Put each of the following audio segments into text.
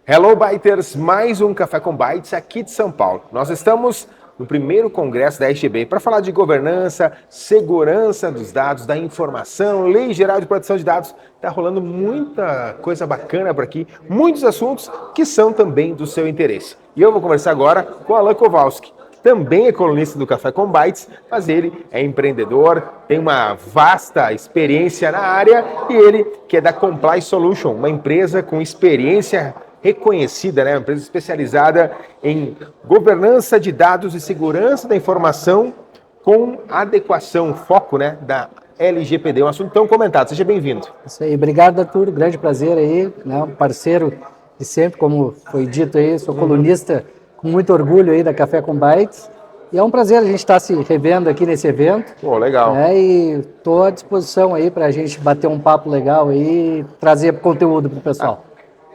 Hello Byters, mais um Café com Bytes aqui de São Paulo. Nós estamos no primeiro congresso da RGB para falar de governança, segurança dos dados, da informação, Lei Geral de Proteção de Dados. Está rolando muita coisa bacana por aqui, muitos assuntos que são também do seu interesse. E eu vou conversar agora com o Alan Kowalski, que também é colunista do Café com Bytes, mas ele é empreendedor, tem uma vasta experiência na área e ele que é da Comply Solution, uma empresa com experiência reconhecida, né? Uma empresa especializada em governança de dados e segurança da informação com adequação, foco, né, da LGPD, um assunto tão comentado. Seja bem-vindo. Isso aí, obrigado, Arthur, grande prazer aí, né, um parceiro de sempre, como foi dito aí, sou colunista com muito orgulho aí da Café com Bytes, e é um prazer a gente estar se revendo aqui nesse evento. Pô, legal. Né, e estou à disposição aí para a gente bater um papo legal aí e trazer conteúdo para o pessoal.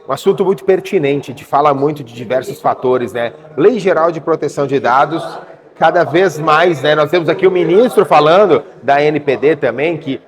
Um assunto muito pertinente, a gente fala muito de diversos fatores, né? Lei Geral de Proteção de Dados, cada vez mais, né? Nós temos aqui o ministro falando da NPD também, que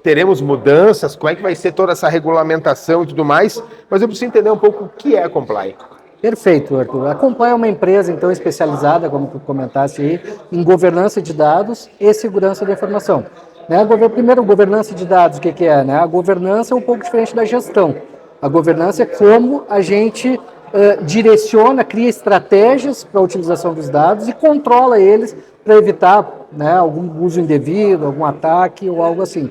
teremos mudanças, como é que vai ser toda essa regulamentação e tudo mais, mas eu preciso entender um pouco o que é a Comply. Perfeito, Arthur. A Comply é uma empresa, então, especializada, como tu comentaste aí, em governança de dados e segurança da informação. Né? Primeiro, governança de dados, o que é? Né? A governança é um pouco diferente da gestão. A governança é como a gente direciona, cria estratégias para a utilização dos dados e controla eles para evitar, né, algum uso indevido, algum ataque ou algo assim.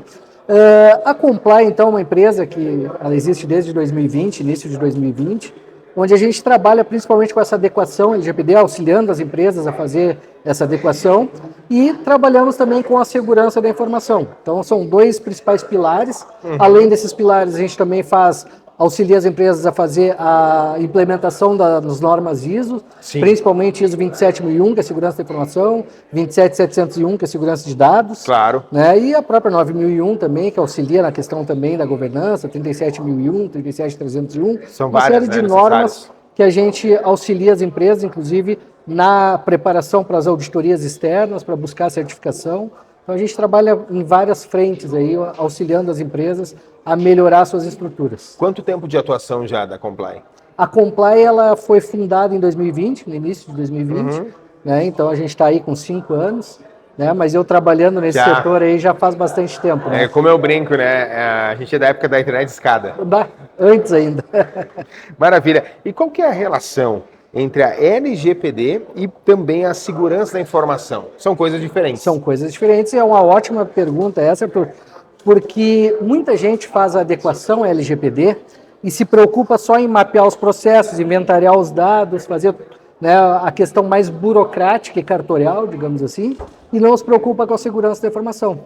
A Comply, então, é uma empresa que ela existe desde 2020, início de 2020, onde a gente trabalha principalmente com essa adequação LGPD, auxiliando as empresas a fazer essa adequação e trabalhamos também com a segurança da informação. Então, são dois principais pilares. Além desses pilares, a gente também auxilia as empresas a fazer a implementação das normas ISO, Sim. Principalmente ISO 27001, que é a segurança da informação, 27701, que é a segurança de dados. Claro. Né? E a própria 9001 também, que auxilia na questão também da governança, 37001, 37301. São uma várias, série de né, normas necessárias. que a gente auxilia as empresas, inclusive, na preparação para as auditorias externas, para buscar a certificação. Então, a gente trabalha em várias frentes aí, auxiliando as empresas a melhorar suas estruturas. Quanto tempo de atuação já da Comply? A Comply ela foi fundada em 2020, no início de 2020, né? Então a gente está aí com 5 anos, né? Mas eu trabalhando nesse setor aí já faz bastante tempo. Né? É, como eu brinco, né? A gente é da época da internet de escada. Antes ainda. Maravilha. E qual que é a relação entre a LGPD e também a segurança da informação? São coisas diferentes. São coisas diferentes e é uma ótima pergunta essa, porque muita gente faz a adequação à LGPD e se preocupa só em mapear os processos, inventariar os dados, fazer, né, a questão mais burocrática e cartorial, digamos assim, e não se preocupa com a segurança da informação.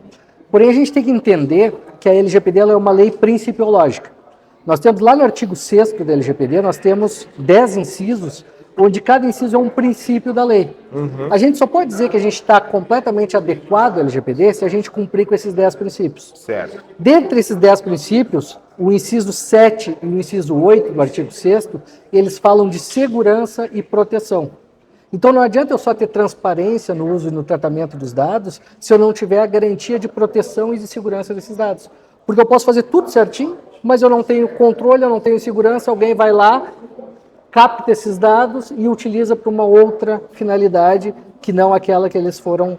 Porém, a gente tem que entender que a LGPD ela é uma lei principiológica. Nós temos lá no artigo 6º da LGPD, nós temos 10 incisos, onde cada inciso é um princípio da lei. A gente só pode dizer que a gente está completamente adequado à LGPD se a gente cumprir com esses 10 princípios. Certo. Dentre esses 10 princípios, o inciso 7 e o inciso 8 do artigo 6º, eles falam de segurança e proteção. Então não adianta eu só ter transparência no uso e no tratamento dos dados se eu não tiver a garantia de proteção e de segurança desses dados. Porque eu posso fazer tudo certinho, mas eu não tenho controle, eu não tenho segurança, alguém vai lá, capta esses dados e utiliza para uma outra finalidade que não aquela que eles foram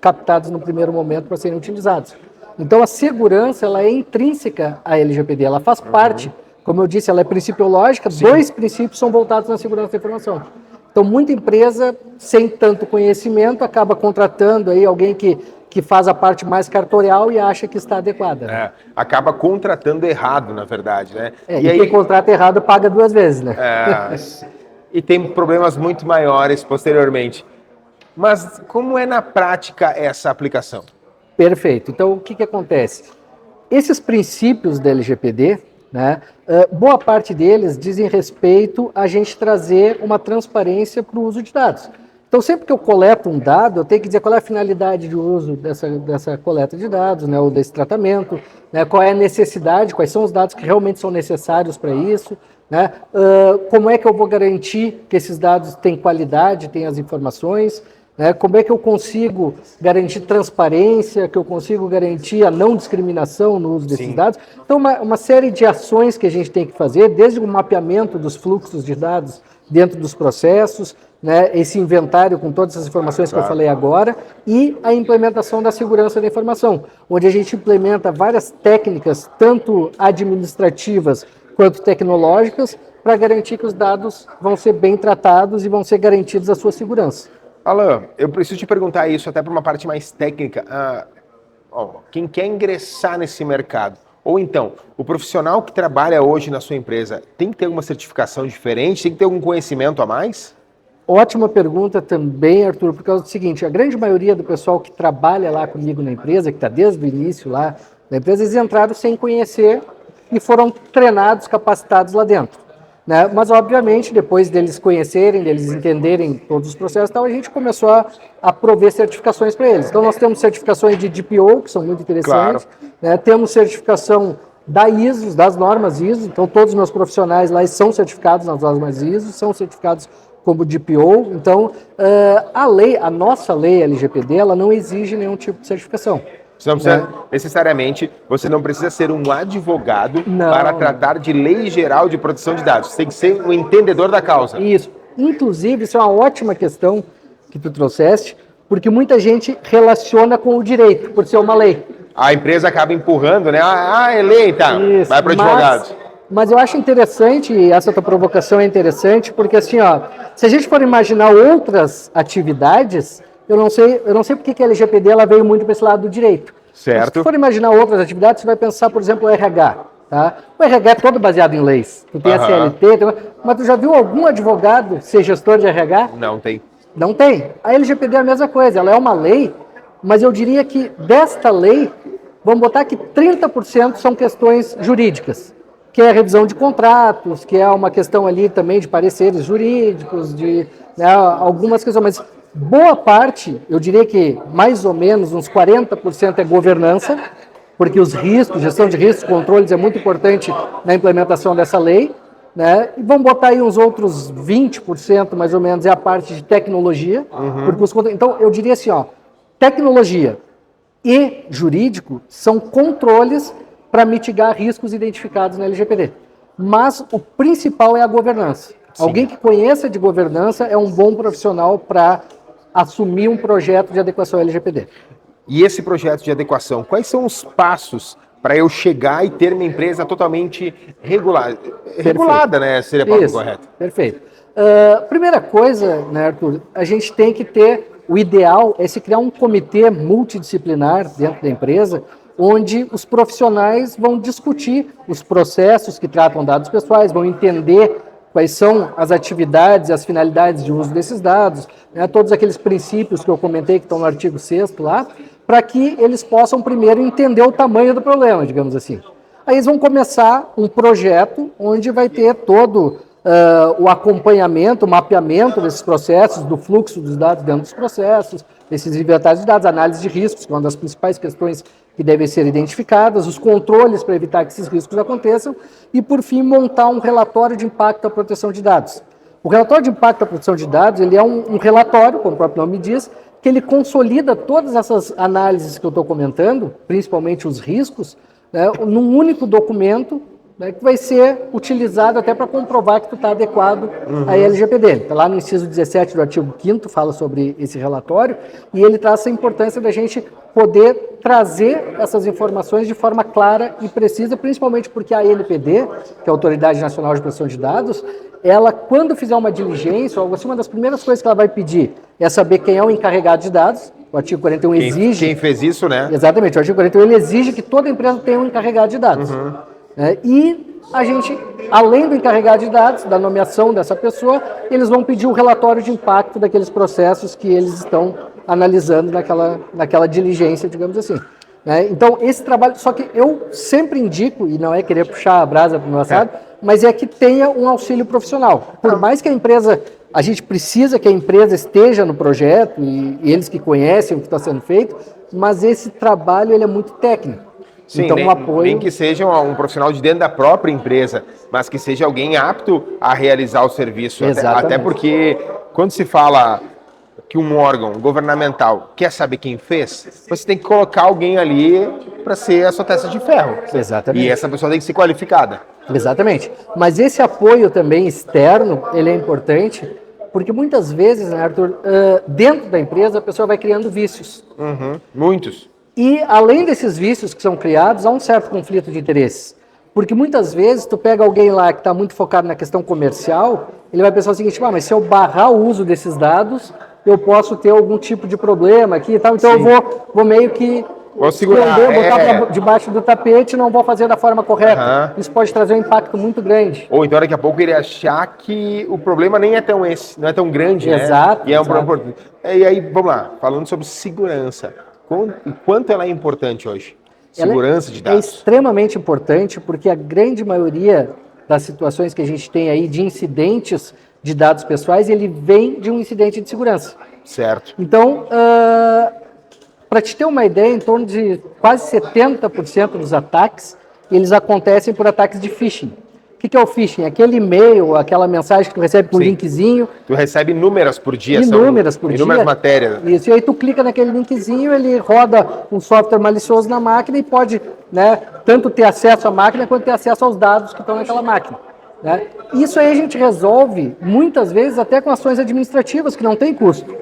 captados no primeiro momento para serem utilizados. Então a segurança ela é intrínseca à LGPD, ela faz parte, como eu disse, ela é principiológica, dois princípios são voltados na segurança da informação. Então muita empresa, sem tanto conhecimento, acaba contratando aí alguém que faz a parte mais cartorial e acha que está adequada. É, acaba contratando errado, na verdade, né? E aí, quem contrata errado paga 2 vezes, né? E tem problemas muito maiores posteriormente. Mas como é na prática essa aplicação? Perfeito. Então, o que acontece? Esses princípios da LGPD, né, boa parte deles dizem respeito a gente trazer uma transparência para o uso de dados. Então, sempre que eu coleto um dado, eu tenho que dizer qual é a finalidade de uso dessa coleta de dados, né, ou desse tratamento, né, qual é a necessidade, quais são os dados que realmente são necessários para isso, né, como é que eu vou garantir que esses dados têm qualidade, têm as informações, né? Como é que eu consigo garantir transparência, que eu consigo garantir a não discriminação no uso desses dados. Então, uma série de ações que a gente tem que fazer, desde o mapeamento dos fluxos de dados dentro dos processos, né, esse inventário com todas as informações que eu falei agora, e a implementação da segurança da informação, onde a gente implementa várias técnicas, tanto administrativas quanto tecnológicas, para garantir que os dados vão ser bem tratados e vão ser garantidos a sua segurança. Alan, eu preciso te perguntar isso até para uma parte mais técnica. Quem quer ingressar nesse mercado, ou então, o profissional que trabalha hoje na sua empresa, tem que ter alguma certificação diferente? Tem que ter algum conhecimento a mais? Ótima pergunta também, Arthur, por causa do seguinte, a grande maioria do pessoal que trabalha lá comigo na empresa, que está desde o início lá na empresa, eles entraram sem conhecer e foram treinados, capacitados lá dentro, né? Mas, obviamente, depois deles conhecerem, deles entenderem todos os processos, então a gente começou a prover certificações para eles. Então, nós temos certificações de DPO, que são muito interessantes, né? Temos certificação da ISO, das normas ISO, então todos os meus profissionais lá são certificados nas normas ISO, são certificados como DPO. Então, a nossa lei LGPD, ela não exige nenhum tipo de certificação. Você não precisa, necessariamente, você não precisa ser um advogado para tratar de lei geral de proteção de dados. Você tem que ser um entendedor da causa. Isso. Inclusive, isso é uma ótima questão que tu trouxeste, porque muita gente relaciona com o direito, por ser uma lei. A empresa acaba empurrando, né? É lei, tá? Isso, vai para o advogado. Mas eu acho interessante, e essa tua provocação é interessante, porque assim, se a gente for imaginar outras atividades, eu não sei porque que a LGPD ela veio muito para esse lado do direito. Certo. Se for imaginar outras atividades, você vai pensar, por exemplo, o RH. Tá? O RH é todo baseado em leis. Tu tem a CLT, mas tu já viu algum advogado ser gestor de RH? Não tem. Não tem. A LGPD é a mesma coisa, ela é uma lei, mas eu diria que desta lei, vamos botar que 30% são questões jurídicas, que é a revisão de contratos, que é uma questão ali também de pareceres jurídicos, de algumas questões, mas boa parte, eu diria que mais ou menos uns 40% é governança, porque os riscos, gestão de riscos, controles é muito importante na implementação dessa lei, né? E vamos botar aí uns outros 20% mais ou menos é a parte de tecnologia, porque então eu diria assim, tecnologia e jurídico são controles para mitigar riscos identificados na LGPD. Mas o principal é a governança. Sim. Alguém que conheça de governança é um bom profissional para assumir um projeto de adequação à LGPD. E esse projeto de adequação, quais são os passos para eu chegar e ter minha empresa totalmente regulada, né? Seria a palavra correta. Perfeito. Primeira coisa, né, Arthur, a gente tem que ter, o ideal é se criar um comitê multidisciplinar dentro da empresa, onde os profissionais vão discutir os processos que tratam dados pessoais, vão entender quais são as atividades e as finalidades de uso desses dados, né, todos aqueles princípios que eu comentei que estão no artigo 6º lá, para que eles possam primeiro entender o tamanho do problema, digamos assim. Aí eles vão começar um projeto onde vai ter todo o acompanhamento, o mapeamento desses processos, do fluxo dos dados dentro dos processos, desses inventários de dados, análise de riscos, que é uma das principais questões que devem ser identificadas, os controles para evitar que esses riscos aconteçam e, por fim, montar um relatório de impacto à proteção de dados. O relatório de impacto à proteção de dados ele é um relatório, como o próprio nome diz, que ele consolida todas essas análises que eu estou comentando, principalmente os riscos, né, num único documento, né, que vai ser utilizado até para comprovar que tu está adequado à LGPD. Tá lá no inciso 17 do artigo 5º, fala sobre esse relatório, e ele traz essa importância da gente poder trazer essas informações de forma clara e precisa, principalmente porque a ANPD, que é a Autoridade Nacional de Proteção de Dados, ela, quando fizer uma diligência, ou algo assim, uma das primeiras coisas que ela vai pedir é saber quem é o encarregado de dados. O artigo 41 exige... Quem fez isso, né? Exatamente, o artigo 41 ele exige que toda empresa tenha um encarregado de dados. E a gente, além do encarregado de dados, da nomeação dessa pessoa, eles vão pedir um relatório de impacto daqueles processos que eles estão analisando naquela diligência, digamos assim. Então, esse trabalho, só que eu sempre indico, e não é querer puxar a brasa para o meu assado, mas é que tenha um auxílio profissional. Por mais que a gente precisa que a empresa esteja no projeto, e eles que conhecem o que está sendo feito, mas esse trabalho ele é muito técnico. Sim, então, nem que seja um profissional de dentro da própria empresa, mas que seja alguém apto a realizar o serviço. Até porque, quando se fala que um órgão governamental quer saber quem fez, você tem que colocar alguém ali para ser a sua testa de ferro. Exatamente. E essa pessoa tem que ser qualificada. Exatamente. Mas esse apoio também externo, ele é importante, porque muitas vezes, né, Arthur, dentro da empresa a pessoa vai criando vícios. Muitos. E além desses vícios que são criados, há um certo conflito de interesses. Porque muitas vezes tu pega alguém lá que está muito focado na questão comercial, ele vai pensar o seguinte, mas se eu barrar o uso desses dados, eu posso ter algum tipo de problema aqui e tal, então Sim. eu vou meio que Vou segurar, botar pra debaixo do tapete e não vou fazer da forma correta. Isso pode trazer um impacto muito grande. Ou então daqui a pouco ele achar que o problema nem é tão esse, não é tão grande, Exato, né? E é um exato. problema. E aí, vamos lá, falando sobre segurança. O quanto ela é importante hoje? Segurança de É dados. extremamente importante porque a grande maioria das situações que a gente tem aí de incidentes de dados pessoais, ele vem de um incidente de segurança. Certo. Então, para te ter uma ideia, em torno de quase 70% dos ataques, eles acontecem por ataques de phishing. O que é o phishing? Aquele e-mail, aquela mensagem que tu recebe com um linkzinho. Tu recebe inúmeras por dia. Inúmeras por dia. Inúmeras matérias. Isso, e aí tu clica naquele linkzinho, ele roda um software malicioso na máquina e pode, né, tanto ter acesso à máquina quanto ter acesso aos dados que estão naquela máquina. Né? Isso aí a gente resolve, muitas vezes, até com ações administrativas que não têm custo.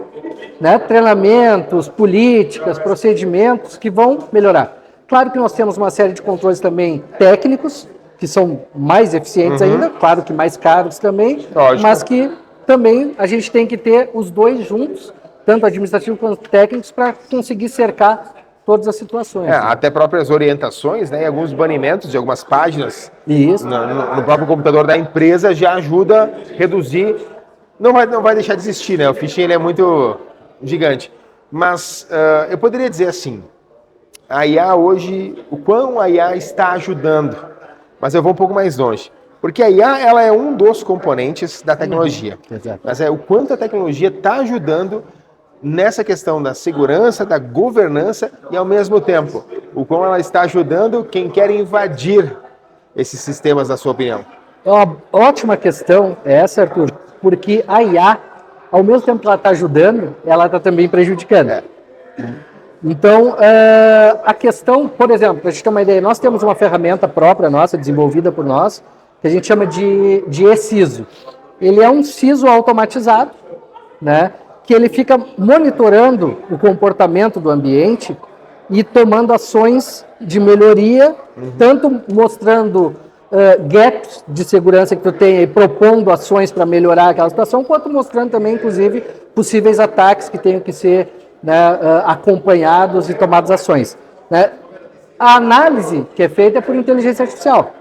Né? Treinamentos, políticas, procedimentos que vão melhorar. Claro que nós temos uma série de controles também técnicos, que são mais eficientes ainda, claro que mais caros também, Lógico. mas que também a gente tem que ter os dois juntos, tanto administrativos quanto técnicos, para conseguir cercar todas as situações. Né? Até próprias orientações, né, e alguns banimentos de algumas páginas Isso. no próprio computador da empresa já ajuda a reduzir. Não vai deixar de existir, né? O phishing ele é muito gigante. Mas eu poderia dizer assim, a IA hoje, o quão a IA está ajudando. Mas eu vou um pouco mais longe. Porque a IA ela é um dos componentes da tecnologia. Exato. Mas é o quanto a tecnologia está ajudando nessa questão da segurança, da governança e, ao mesmo tempo, o quão ela está ajudando quem quer invadir esses sistemas, na sua opinião. É uma ótima questão essa, Arthur, porque a IA, ao mesmo tempo que ela está ajudando, ela está também prejudicando. Então, a questão, por exemplo, para a gente ter uma ideia, nós temos uma ferramenta própria nossa, desenvolvida por nós, que a gente chama de eCISO. Ele é um CISO automatizado, né, que ele fica monitorando o comportamento do ambiente e tomando ações de melhoria, tanto mostrando gaps de segurança que tu tem e propondo ações para melhorar aquela situação, quanto mostrando também, inclusive, possíveis ataques que tenham que ser, né, acompanhados e tomadas ações. Né? A análise que é feita é por inteligência artificial.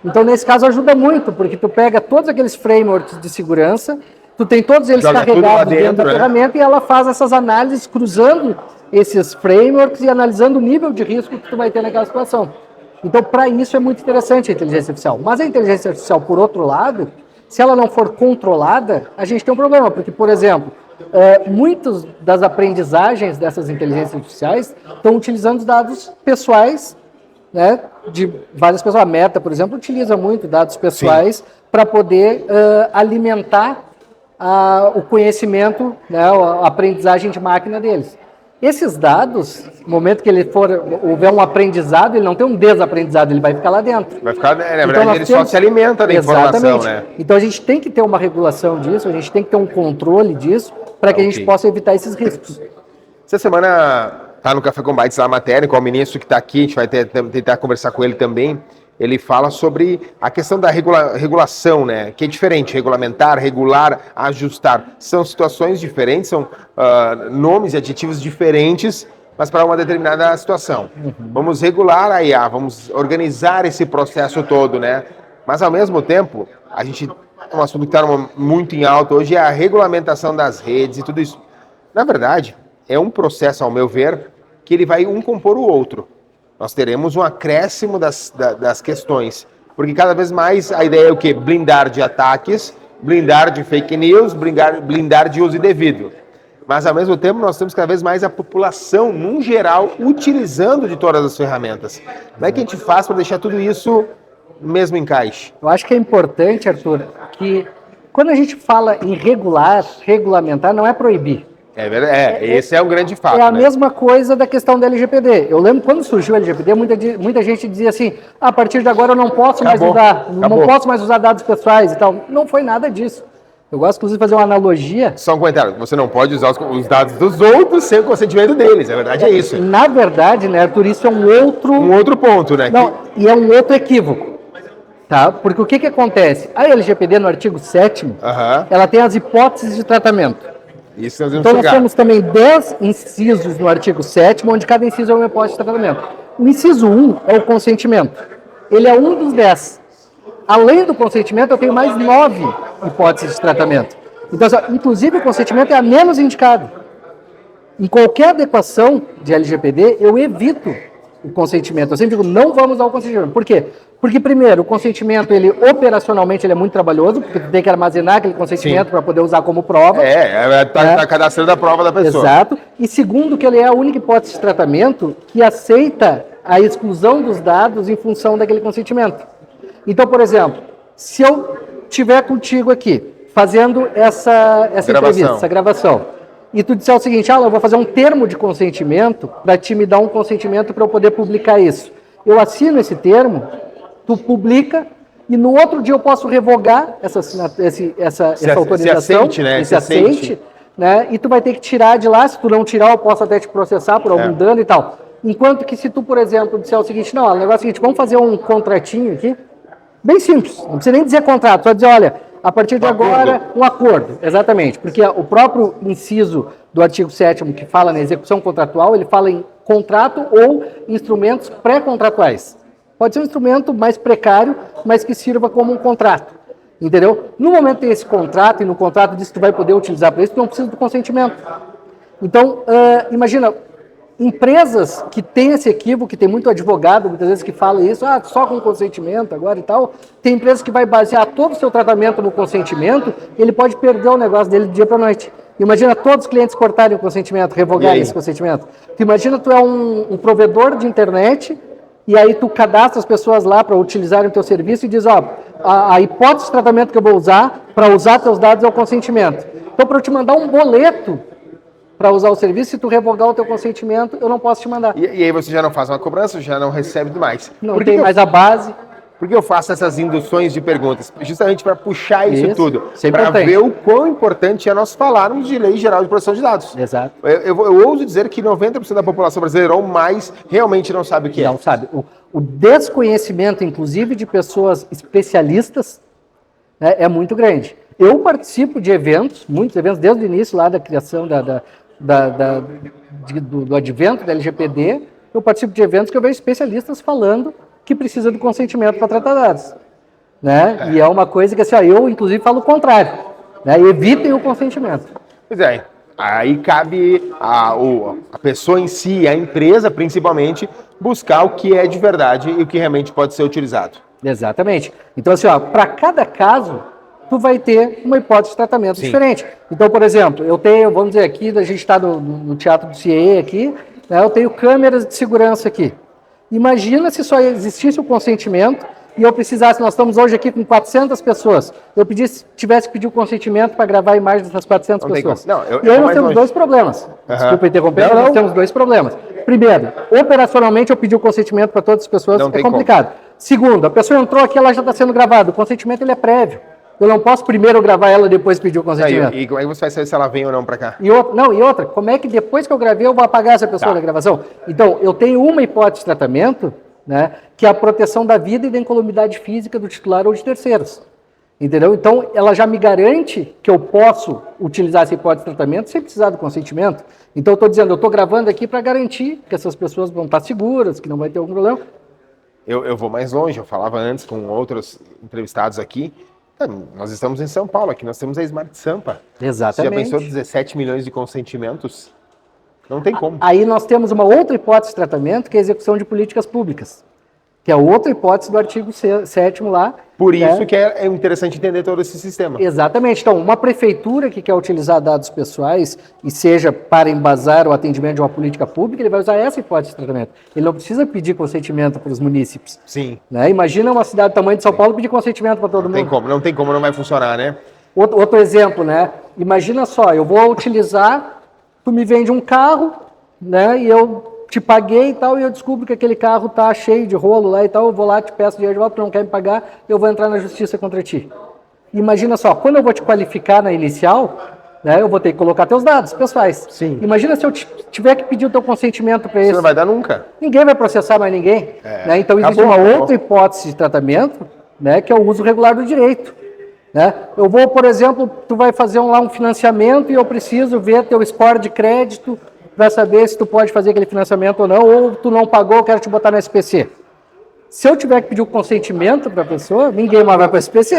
Então, nesse caso, ajuda muito, porque tu pega todos aqueles frameworks de segurança, tu tem todos eles carregados dentro da ferramenta e ela faz essas análises cruzando esses frameworks e analisando o nível de risco que tu vai ter naquela situação. Então, para isso é muito interessante a inteligência artificial. Mas a inteligência artificial, por outro lado, se ela não for controlada, a gente tem um problema, porque, por exemplo, muitas das aprendizagens dessas inteligências artificiais estão utilizando dados pessoais, né, de várias pessoas. A Meta, por exemplo, utiliza muito dados pessoais para poder alimentar o conhecimento, né, a aprendizagem de máquina deles. Esses dados, no momento que houver um aprendizado, ele não tem um desaprendizado, ele vai ficar lá dentro. Vai ficar, na verdade, ele só se alimenta da informação, né? Então a gente tem que ter uma regulação disso, a gente tem que ter um controle disso, para que a gente possa evitar esses riscos. Essa semana tá no Café com Bytes lá a matéria, com o ministro que está aqui, a gente vai tentar conversar com ele também. Ele fala sobre a questão da regulação, né? Que é diferente, regulamentar, regular, ajustar. São situações diferentes, são nomes e adjetivos diferentes, mas para uma determinada situação. Vamos regular a IA, vamos organizar esse processo todo, né? Mas, ao mesmo tempo, um assunto que está muito em alta hoje é a regulamentação das redes e tudo isso. Na verdade, é um processo, ao meu ver, que ele vai compor o outro. Nós teremos um acréscimo das questões, porque cada vez mais a ideia é o quê? Blindar de ataques, blindar de fake news, blindar de uso indevido. Mas, ao mesmo tempo, nós temos cada vez mais a população, num geral, utilizando de todas as ferramentas. Como é que a gente faz para deixar tudo isso no mesmo encaixe? Eu acho que é importante, Arthur, que quando a gente fala em regulamentar, não é proibir. É verdade, esse é um grande fato. É a né? mesma coisa da questão da LGPD. Eu lembro quando surgiu a LGPD, muita gente dizia assim, a partir de agora eu não posso mais usar, não posso mais usar dados pessoais e tal. Não foi nada disso. Eu gosto, inclusive, de fazer uma analogia. Só um comentário, você não pode usar os dados dos outros sem o consentimento deles, a verdade é isso. Na verdade, né, Arthur, isso é um outro ponto, né? Não, e é um outro equívoco. Tá? Porque o que acontece? A LGPD, no artigo 7º, ela tem as hipóteses de tratamento. Isso nós vamos então, chegar. nós temos também 10 incisos no artigo 7º, onde cada inciso é uma hipótese de tratamento. O inciso 1 é o consentimento. Ele é um dos 10. Além do consentimento, eu tenho mais 9 hipóteses de tratamento. Então, inclusive, o consentimento é a menos indicado. Em qualquer adequação de LGPD, eu evito o consentimento. Eu sempre digo, não vamos usar o consentimento. Por quê? Porque, primeiro, o consentimento, ele operacionalmente, ele é muito trabalhoso, porque tu tem que armazenar aquele consentimento para poder usar como prova. Tá cadastrando a prova da pessoa. Exato. E segundo, que ele é a única hipótese de tratamento que aceita a exclusão dos dados em função daquele consentimento. Então, por exemplo, se eu estiver contigo aqui, fazendo essa entrevista, essa gravação, e tu disser o seguinte, eu vou fazer um termo de consentimento para te me dar um consentimento para eu poder publicar isso. Eu assino esse termo, tu publica, e no outro dia eu posso revogar essa autorização, esse aceite, né? E tu vai ter que tirar de lá, se tu não tirar, eu posso até te processar por algum dano e tal. Enquanto que se tu, por exemplo, disser o seguinte, não, o negócio é o seguinte, vamos fazer um contratinho aqui, bem simples, não precisa nem dizer contrato, só dizer, olha, a partir de agora, um acordo, exatamente, porque o próprio inciso do artigo 7º que fala na execução contratual, ele fala em contrato ou instrumentos pré-contratuais. Pode ser um instrumento mais precário, mas que sirva como um contrato, entendeu? No momento que tem esse contrato, e no contrato diz que tu vai poder utilizar para isso, tu não precisa do consentimento. Então, imagina, empresas que têm esse equívoco, que tem muito advogado, muitas vezes que fala isso, só com consentimento agora e tal, tem empresas que vai basear todo o seu tratamento no consentimento, ele pode perder o negócio dele de dia para noite. Imagina todos os clientes cortarem o consentimento, revogarem esse consentimento. Tu imagina, tu é um provedor de internet, e aí tu cadastra as pessoas lá para utilizarem o teu serviço e diz, a hipótese de tratamento que eu vou usar para usar teus dados é o consentimento. Então, para eu te mandar um boleto para usar o serviço, se tu revogar o teu consentimento, eu não posso te mandar. E aí você já não faz uma cobrança, já não recebe mais. Não tem mais a base. Por que eu faço essas induções de perguntas? Justamente para puxar isso tudo. Isso é para ver o quão importante é nós falarmos de Lei Geral de Proteção de Dados. Exato. Eu ouso dizer que 90% da população brasileira ou mais realmente não sabe o que é. Não sabe. O desconhecimento, inclusive, de pessoas especialistas, né, é muito grande. Eu participo de eventos, muitos eventos, desde o início lá da criação do advento da LGPD, eu participo de eventos que eu vejo especialistas falando que precisa do consentimento para tratar dados. Né? E é uma coisa que assim, eu, inclusive, falo o contrário. Né? Evitem o consentimento. Pois é. Aí cabe a pessoa em si, a empresa principalmente, buscar o que é de verdade e o que realmente pode ser utilizado. Exatamente. Então, assim, para cada caso, tu vai ter uma hipótese de tratamento diferente. Então, por exemplo, eu tenho, vamos dizer aqui, a gente está no Teatro do CIE aqui, né, eu tenho câmeras de segurança aqui. Imagina se só existisse o consentimento e eu precisasse, nós estamos hoje aqui com 400 pessoas, eu tivesse que pedir o consentimento para gravar a imagem dessas 400 pessoas. E aí nós temos dois problemas. Desculpa interromper, nós temos dois problemas. Primeiro, operacionalmente eu pedi o consentimento para todas as pessoas, é complicado. Segundo, a pessoa entrou aqui, ela já está sendo gravada, o consentimento ele é prévio. Eu não posso primeiro gravar ela e depois pedir o consentimento. E como é que você vai saber se ela vem ou não para cá? E outra, como é que depois que eu gravei eu vou apagar essa pessoa da gravação? Então, eu tenho uma hipótese de tratamento, né, que é a proteção da vida e da incolumidade física do titular ou de terceiros. Entendeu? Então, ela já me garante que eu posso utilizar essa hipótese de tratamento sem precisar do consentimento. Então, eu estou dizendo, eu estou gravando aqui para garantir que essas pessoas vão estar seguras, que não vai ter algum problema. Eu vou mais longe, eu falava antes com outros entrevistados aqui. Nós estamos em São Paulo, aqui nós temos a Smart Sampa. Exatamente. Você já pensou 17 milhões de consentimentos? Não tem como. Aí nós temos uma outra hipótese de tratamento, que é a execução de políticas públicas, que é outra hipótese do artigo 7º lá. Por isso que é interessante entender todo esse sistema. Exatamente. Então, uma prefeitura que quer utilizar dados pessoais, e seja para embasar o atendimento de uma política pública, ele vai usar essa hipótese de tratamento. Ele não precisa pedir consentimento para os munícipes. Sim. Né? Imagina uma cidade do tamanho de São Paulo pedir consentimento para todo mundo. Não tem como, não vai funcionar, né? Outro exemplo, né? Imagina só, eu vou utilizar tu me vende um carro, né, e eu te paguei e tal, e eu descubro que aquele carro tá cheio de rolo lá e tal, eu vou lá, te peço dinheiro de volta, tu não quer me pagar, eu vou entrar na justiça contra ti. Imagina só, quando eu vou te qualificar na inicial, né, eu vou ter que colocar teus dados pessoais. Sim. Imagina se eu tiver que pedir o teu consentimento para Isso isso. não vai dar nunca. Ninguém vai processar mais ninguém. Né? Então, existe Acabou, uma acabou. outra hipótese de tratamento, né, que é o uso regular do direito. Né? Eu vou, por exemplo, tu vai fazer lá um financiamento e eu preciso ver teu score de crédito para saber se tu pode fazer aquele financiamento ou não, ou tu não pagou, eu quero te botar no SPC. Se eu tiver que pedir o consentimento para a pessoa, ninguém mais vai para o SPC.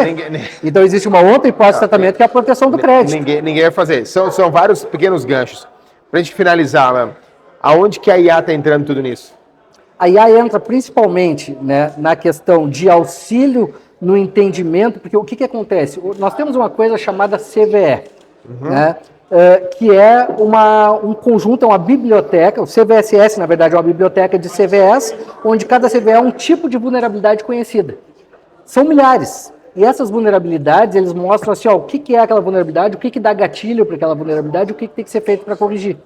Então, existe uma outra hipótese de tratamento que é a proteção do crédito. Ninguém vai fazer. São vários pequenos ganchos. Para a gente finalizar, mano, aonde que a IA está entrando tudo nisso? A IA entra principalmente, né, na questão de auxílio no entendimento, porque o que acontece? Nós temos uma coisa chamada CVE, né, que é um conjunto, é uma biblioteca, o CVSS, na verdade, é uma biblioteca de CVEs, onde cada CVE é um tipo de vulnerabilidade conhecida. São milhares. E essas vulnerabilidades, eles mostram assim, ó, o que é aquela vulnerabilidade, o que dá gatilho para aquela vulnerabilidade, o que tem que ser feito para corrigir.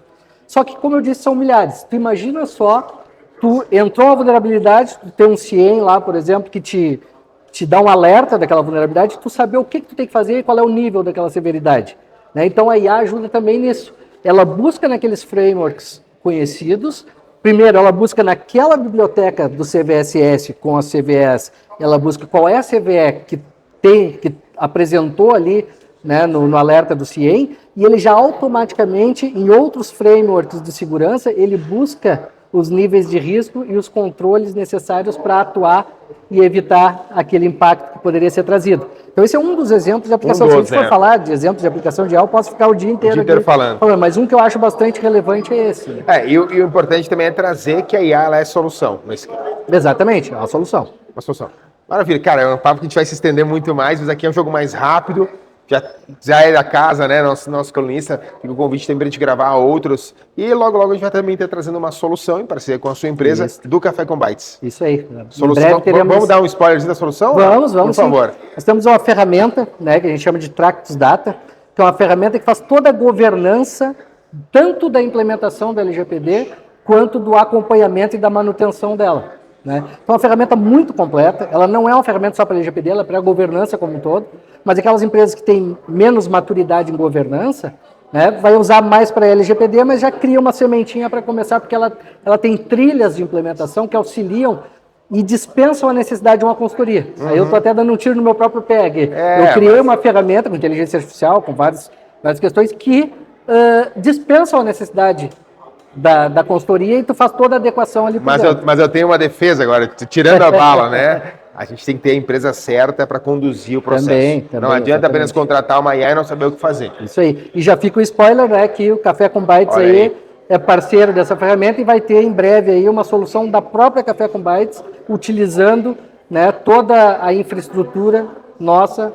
Só que, como eu disse, são milhares. Tu imagina só, tu entrou uma vulnerabilidade, tu tem um CIEM lá, por exemplo, que te dá um alerta daquela vulnerabilidade, tu saber o que tu tem que fazer e qual é o nível daquela severidade. Né? Então, a IA ajuda também nisso. Ela busca naqueles frameworks conhecidos. Primeiro, ela busca naquela biblioteca do CVSS com as CVEs, ela busca qual é a CVE que apresentou ali, né, no alerta do CIEM, e ele já automaticamente, em outros frameworks de segurança, ele busca os níveis de risco e os controles necessários para atuar e evitar aquele impacto que poderia ser trazido. Então, esse é um dos exemplos de aplicação. Se a gente for falar de exemplos de aplicação de IA, eu posso ficar o dia inteiro falando. Mas um que eu acho bastante relevante é esse. E o importante também é trazer que a IA ela é solução. Exatamente, é uma solução. Uma solução. Maravilha. Cara, é um papo que a gente vai se estender muito mais, mas aqui é um jogo mais rápido. Já é da casa, né? Nosso colunista, fica o convite também para a gente gravar outros. E logo a gente vai também estar trazendo uma solução em parceria com a sua empresa do Café com Bytes. Isso aí. Solução. Vamos dar um spoiler da solução? Vamos, por favor. Sim. Nós temos uma ferramenta, né, que a gente chama de Tractus Data, que é uma ferramenta que faz toda a governança, tanto da implementação da LGPD, quanto do acompanhamento e da manutenção dela. Né? Então, é uma ferramenta muito completa. Ela não é uma ferramenta só para a LGPD, ela é para a governança como um todo. Mas aquelas empresas que têm menos maturidade em governança, né, vai usar mais para a LGPD, mas já cria uma sementinha para começar, porque ela tem trilhas de implementação que auxiliam e dispensam a necessidade de uma consultoria. Aí eu estou até dando um tiro no meu próprio pé aqui. Eu criei uma ferramenta com inteligência artificial, com várias questões, que dispensam a necessidade da consultoria e tu faz toda a adequação ali. Mas eu tenho uma defesa agora, tirando a bala, né? A gente tem que ter a empresa certa para conduzir o processo. Também, não adianta apenas contratar uma IA e não saber o que fazer. Isso aí. E já fica o spoiler, né, que o Café com Bytes aí é parceiro dessa ferramenta e vai ter em breve aí uma solução da própria Café com Bytes, utilizando, né, toda a infraestrutura nossa,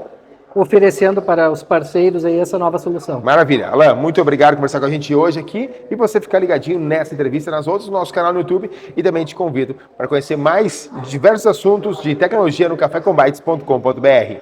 oferecendo para os parceiros aí essa nova solução. Maravilha. Alan, muito obrigado por conversar com a gente hoje aqui e você ficar ligadinho nessa entrevista, nas outras, no nosso canal no YouTube, e também te convido para conhecer mais diversos assuntos de tecnologia no cafécombytes.com.br.